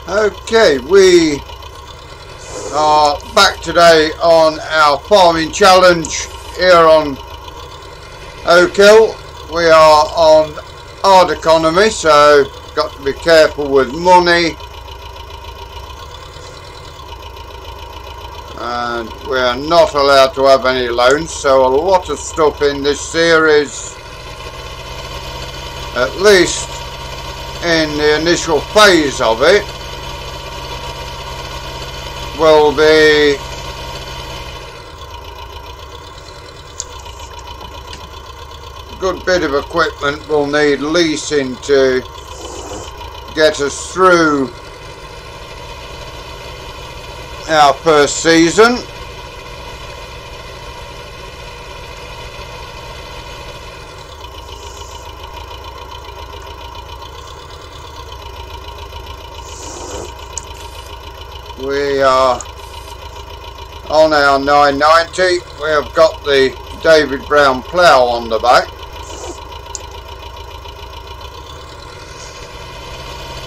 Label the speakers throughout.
Speaker 1: Okay, we are back today on our farming challenge here on Oak Hill. We are on hard economy, so got to be careful with money, and we are not allowed to have any loans, so a lot of stuff in this series, at least in the initial phase of it, will be a good bit of equipment we'll need leasing to get us through our first season. We are on our 990. We have got the David Brown plough on the back,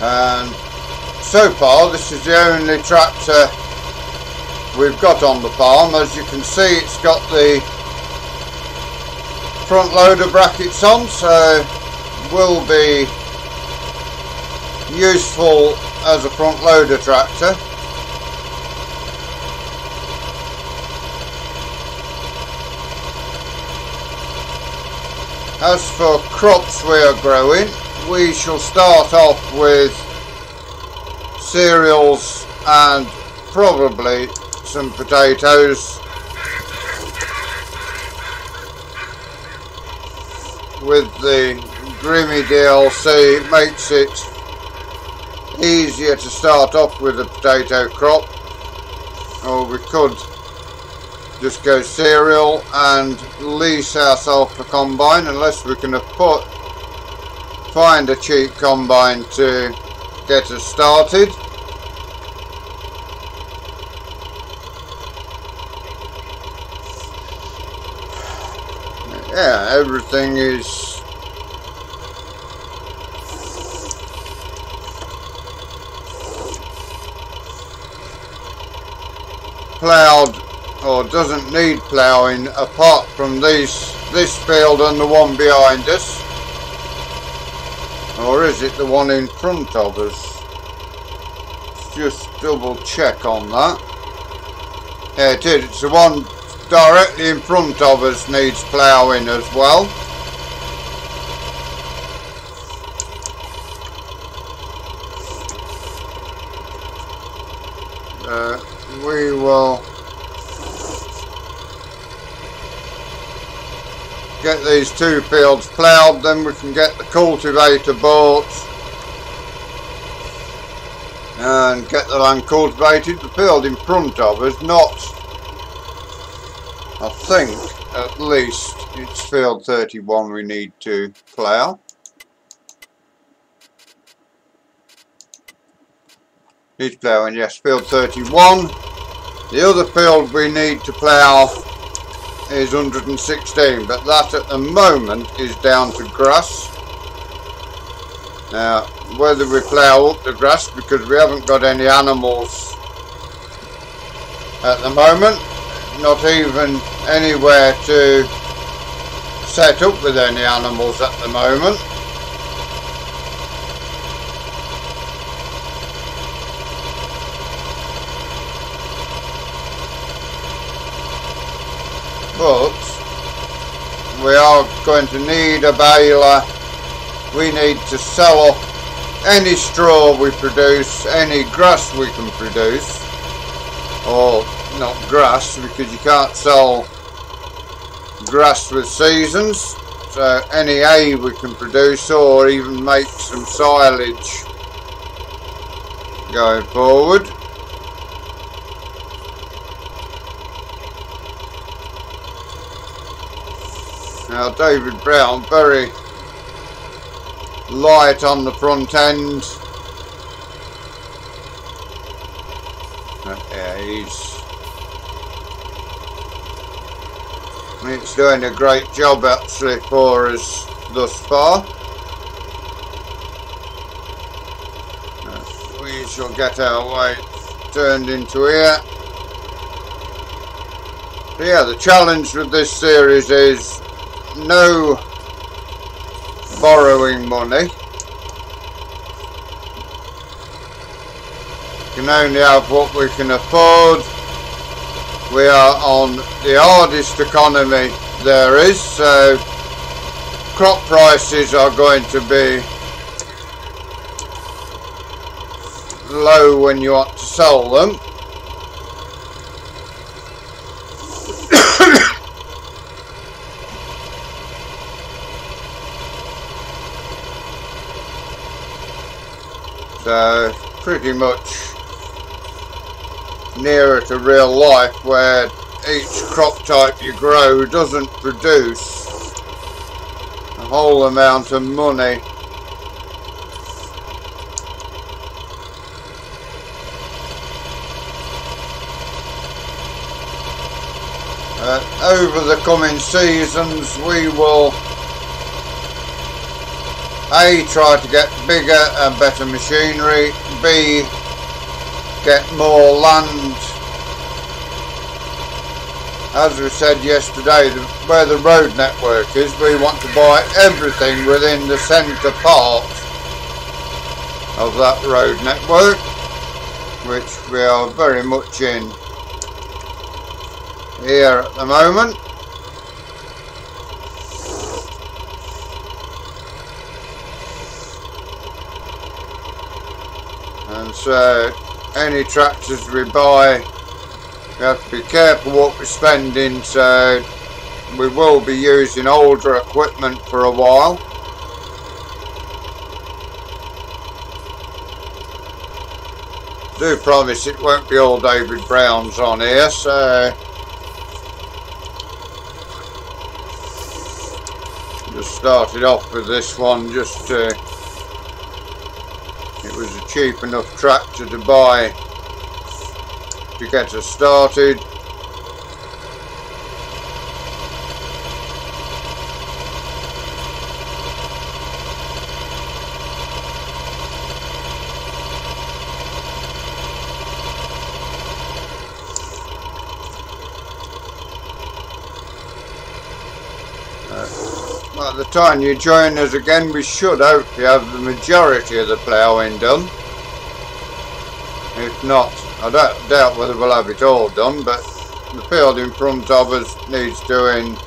Speaker 1: and so far this is the only tractor we've got on the farm. As you can see, it's got the front loader brackets on, so will be useful as a front loader tractor. As for crops we are growing, we shall start off with cereals and probably some potatoes, with the Grimmy DLC. It makes it easier to start off with a potato crop, or we could just go cereal and lease ourselves a combine, unless we can find a cheap combine to get us started. Yeah, everything is ploughed, or doesn't need ploughing, apart from this field and the one behind us. Or is it the one in front of us? Let's just double check on that. Yeah, it is. It's the one directly in front of us needs ploughing as well. We will get these two fields ploughed, then we can get the cultivator bought and get the land cultivated. The field in front of us, not, I think at least it's field 31 we need to plough. He's ploughing, yes, field 31. The other field we need to plough is 116, but that at the moment is down to grass. Now, whether we plough up the grass, because we haven't got any animals at the moment, not even anywhere to set up with any animals at the moment. But we are going to need a baler. We need to sell off any straw we produce, any grass we can produce, or not grass, because you can't sell grass with seasons, so any hay we can produce, or even make some silage going forward. Now, David Brown, very light on the front end. Yeah, it's doing a great job actually for us thus far. We we shall get our way turned into here. So yeah, the challenge with this series is no borrowing money. We can only have what we can afford. We are on the hardest economy there is, so crop prices are going to be low when you want to sell them. So pretty much nearer to real life, where each crop type you grow doesn't produce a whole amount of money. Over the coming seasons we will A, try to get bigger and better machinery, B, get more land. As we said yesterday, where the road network is, we want to buy everything within the centre part of that road network, which we are very much in here at the moment. And so any tractors we buy, we have to be careful what we're spending, so we will be using older equipment for a while. Do promise it won't be all David Browns on here, so just started off with this one just to, it was a cheap enough tractor to buy to get us started. By the time you join us again, we should hopefully have the majority of the ploughing done. If not, I doubt whether we'll have it all done, but the field in front of us needs doing.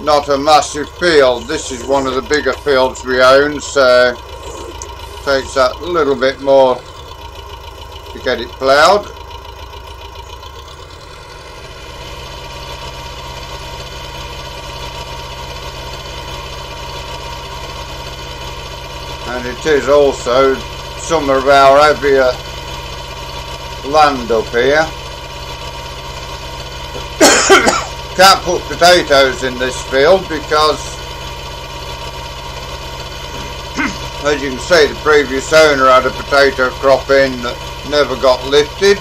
Speaker 1: Not a massive field. This is one of the bigger fields we own, so it takes that little bit more to get it ploughed. And it is also some of our heavier land up here. Can't put potatoes in this field because, as you can see, the previous owner had a potato crop in that never got lifted.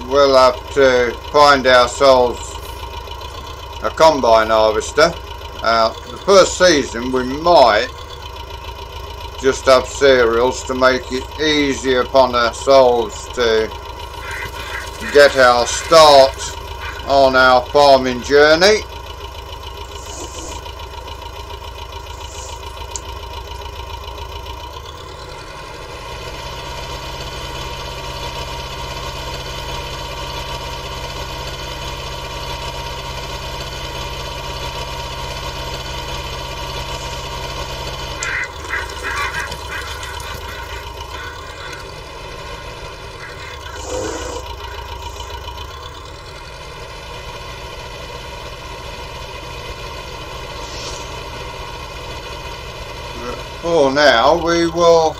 Speaker 1: We'll have to find ourselves a combine harvester. The first season we might just have cereals to make it easier upon ourselves to get our start on our farming journey. For now, we will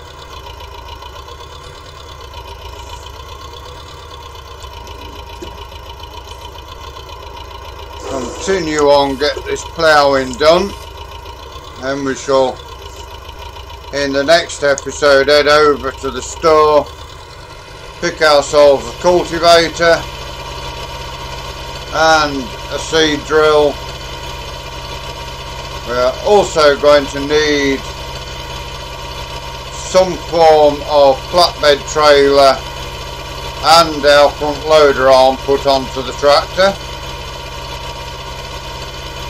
Speaker 1: continue on, get this ploughing done, and we shall in the next episode head over to the store, pick ourselves a cultivator and a seed drill. We're also going to need some form of flatbed trailer and our front loader arm put onto the tractor,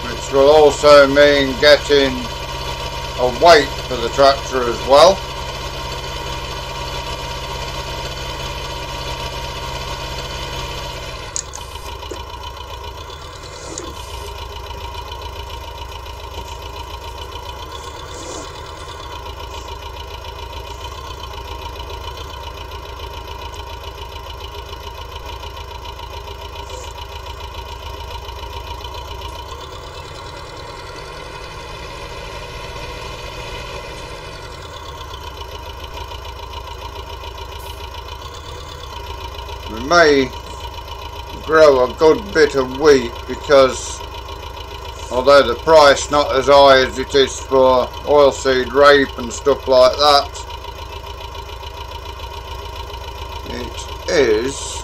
Speaker 1: which will also mean getting a weight for the tractor as well. We may grow a good bit of wheat because although the price not as high as it is for oilseed rape and stuff like that, it is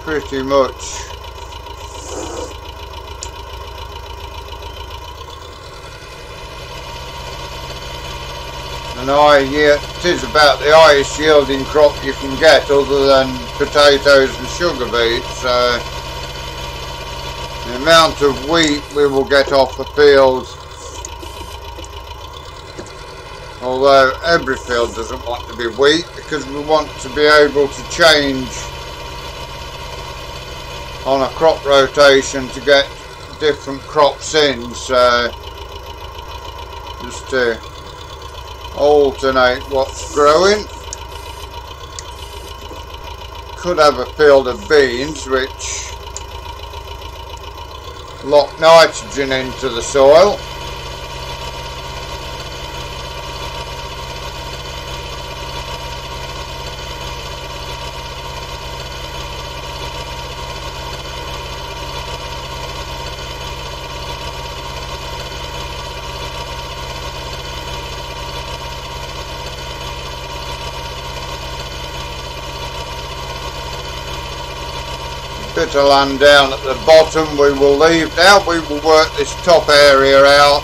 Speaker 1: pretty much it is about the highest yielding crop you can get other than potatoes and sugar beets, so the amount of wheat we will get off the field, although every field doesn't want to be wheat because we want to be able to change on a crop rotation to get different crops in, so just to alternate what's growing. Could have a field of beans which lock nitrogen into the soil. Bit of land down at the bottom we will leave now. We will work this top area out.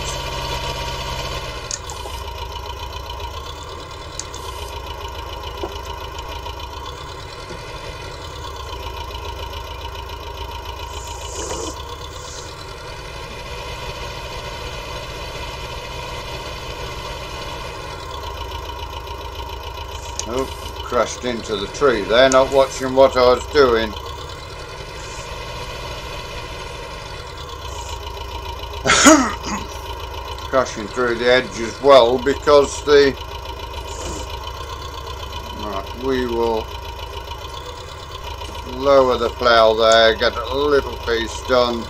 Speaker 1: Oh, crashed into the tree there, not watching what I was doing. Crashing through the edge as well because the right, we will lower the plough there, get a little piece done.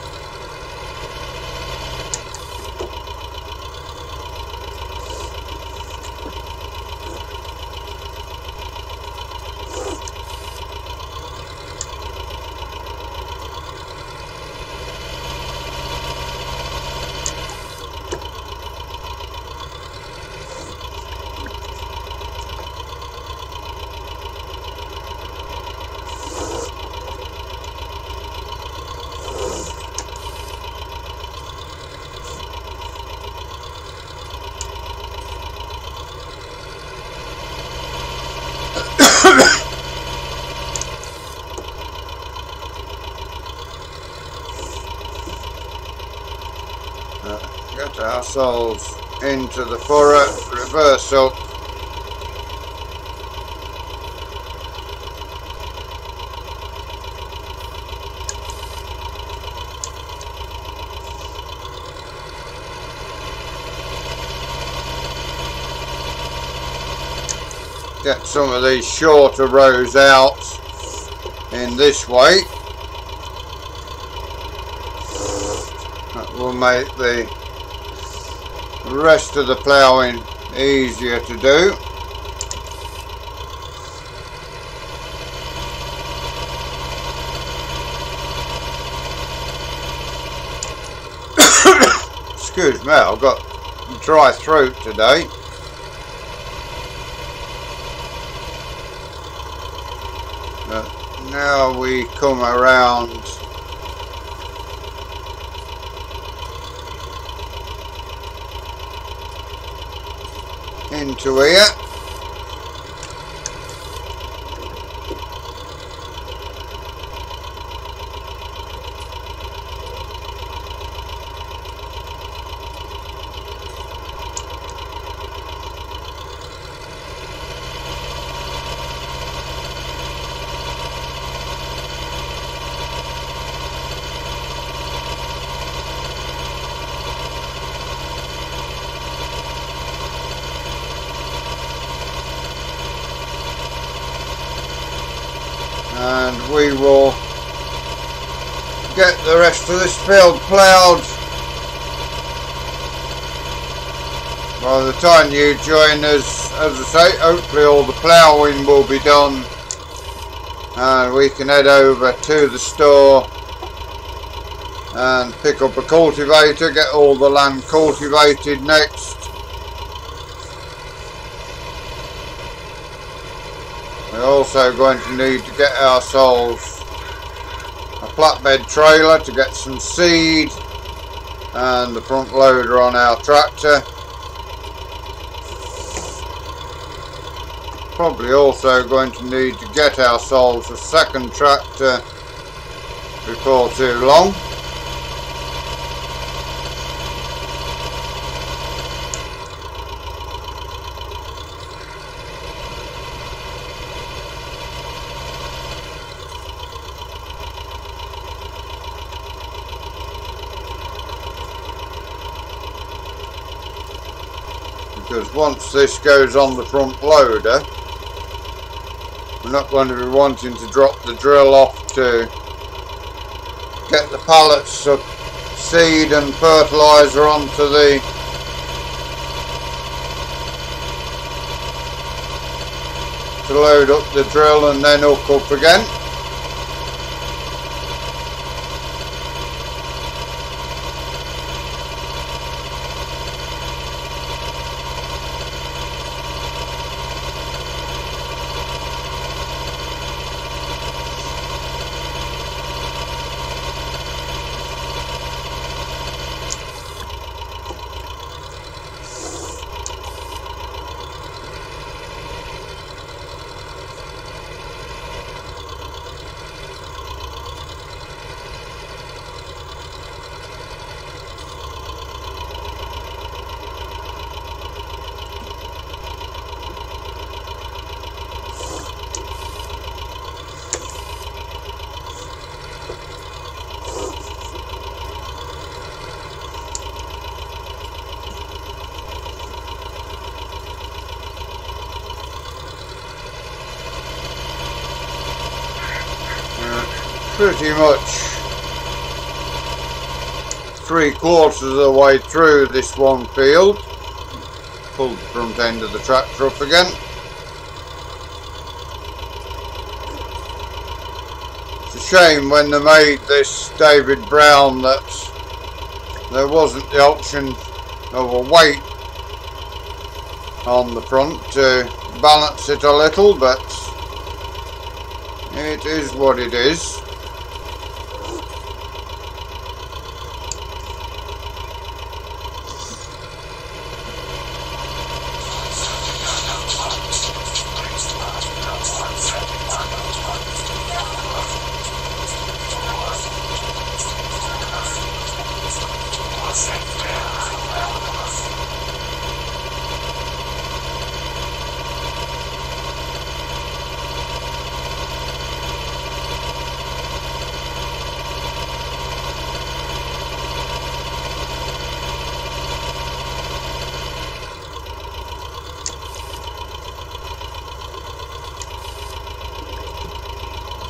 Speaker 1: Get ourselves into the furrow, reverse up. Get some of these shorter rows out in this way. That will make the rest of the ploughing easier to do. Excuse me, I've got a dry throat today. But now we come around into here. And we will get the rest of this field ploughed. By the time you join us, as I say, hopefully all the ploughing will be done and we can head over to the store and pick up a cultivator, get all the land cultivated next. We're also going to need to get ourselves a flatbed trailer to get some seed and the front loader on our tractor. Probably also going to need to get ourselves a second tractor before too long. Because once this goes on the front loader, we're not going to be wanting to drop the drill off to get the pallets of seed and fertiliser onto the to load up the drill and then hook up again. Pretty much 3/4 of the way through this one field. Pulled the front end of the tractor up again. It's a shame when they made this David Brown that there wasn't the option of a weight on the front to balance it a little, but it is what it is.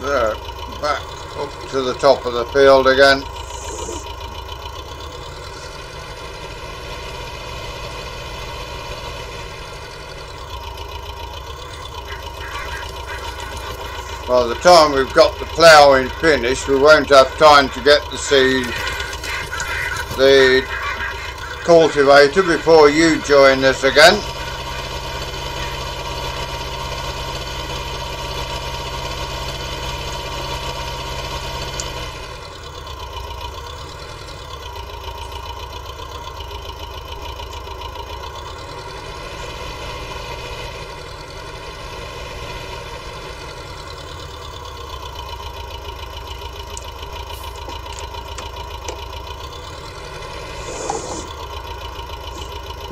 Speaker 1: There, back up to the top of the field again. By the time we've got the ploughing finished, we won't have time to get the seed, the cultivator before you join us again.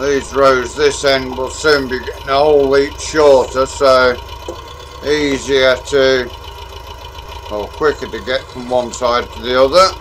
Speaker 1: These rows this end will soon be getting a whole heap shorter, so easier to, or quicker to get from one side to the other.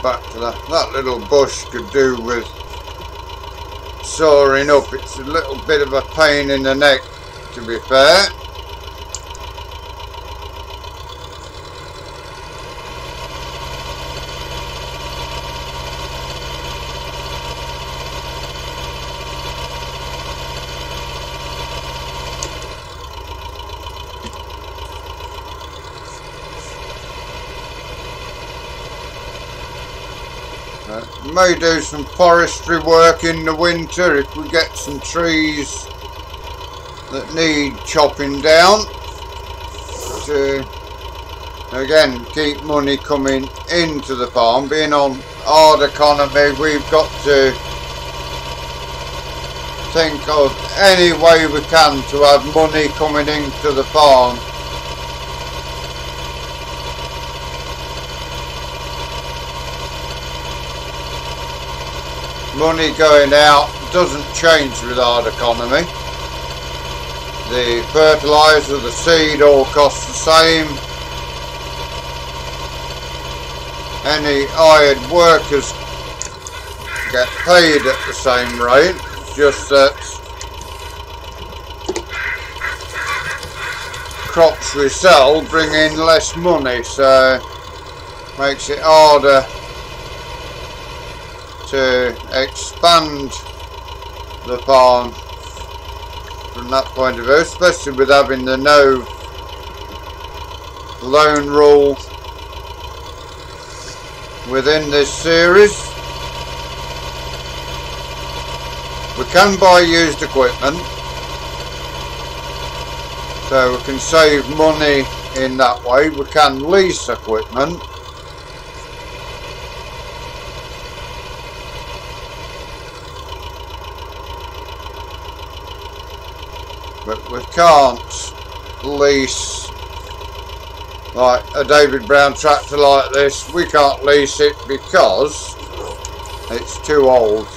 Speaker 1: Back to that little bush could do with sawing up. It's a little bit of a pain in the neck, to be fair. May do some forestry work in the winter if we get some trees that need chopping down to again keep money coming into the farm. Being on hard economy, we've got to think of any way we can to have money coming into the farm. Money going out doesn't change with hard economy. The fertiliser, the seed all costs the same. Any hired workers get paid at the same rate, just that crops we sell bring in less money, so makes it harder to expand the farm from that point of view, especially with having the no loan rule within this series. We can buy used equipment, so we can save money in that way. We can lease equipment. But we can't lease, like a David Brown tractor like this, we can't lease it because it's too old.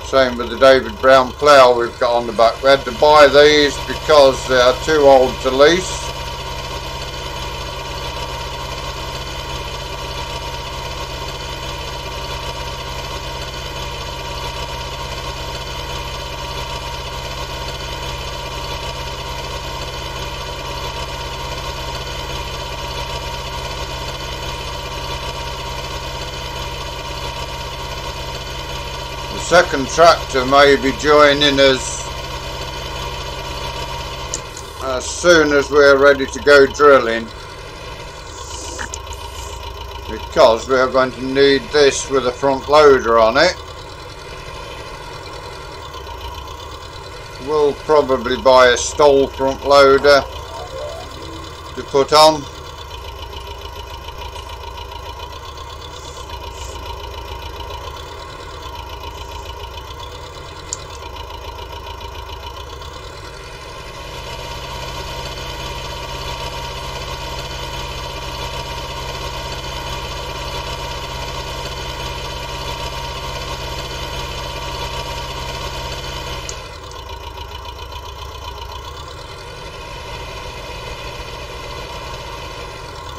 Speaker 1: Same with the David Brown plough we've got on the back. We had to buy these because they are too old to lease. Second tractor may be joining us as soon as we're ready to go drilling, because we are going to need this with a front loader on it. We'll probably buy a Stoll front loader to put on.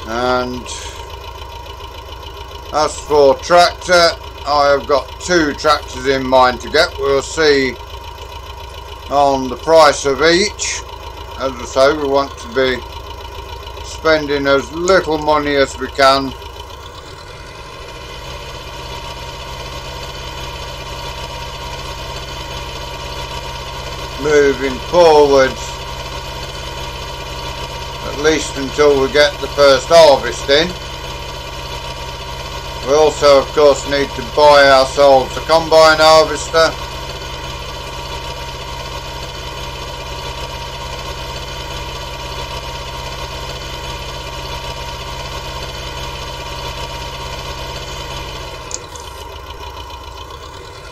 Speaker 1: And as for tractor, I have got 2 tractors in mind to get. We'll see on the price of each. As I say, we want to be spending as little money as we can. Moving forward, at least until we get the first harvest in. We also of course need to buy ourselves a combine harvester.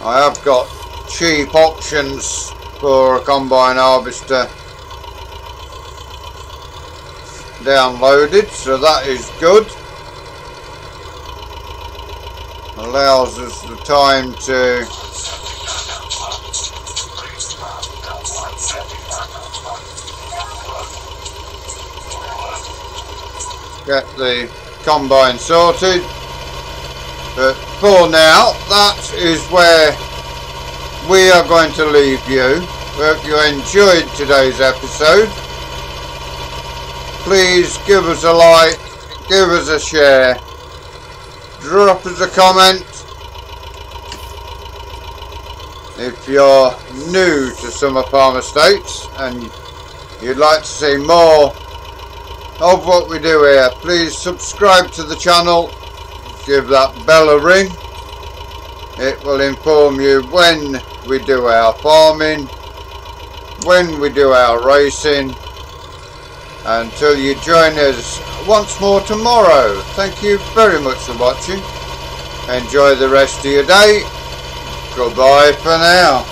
Speaker 1: I have got cheap options for a combine harvester downloaded, so that is good. Allows us the time to get the combine sorted. But for now, that is where we are going to leave you. We hope you enjoyed today's episode. Please give us a like, give us a share, drop us a comment. If you're new to Summer Farm Estates and you'd like to see more of what we do here, please subscribe to the channel, give that bell a ring. It will inform you when we do our farming, when we do our racing. Until you join us once more tomorrow, thank you very much for watching. Enjoy the rest of your day. Goodbye for now.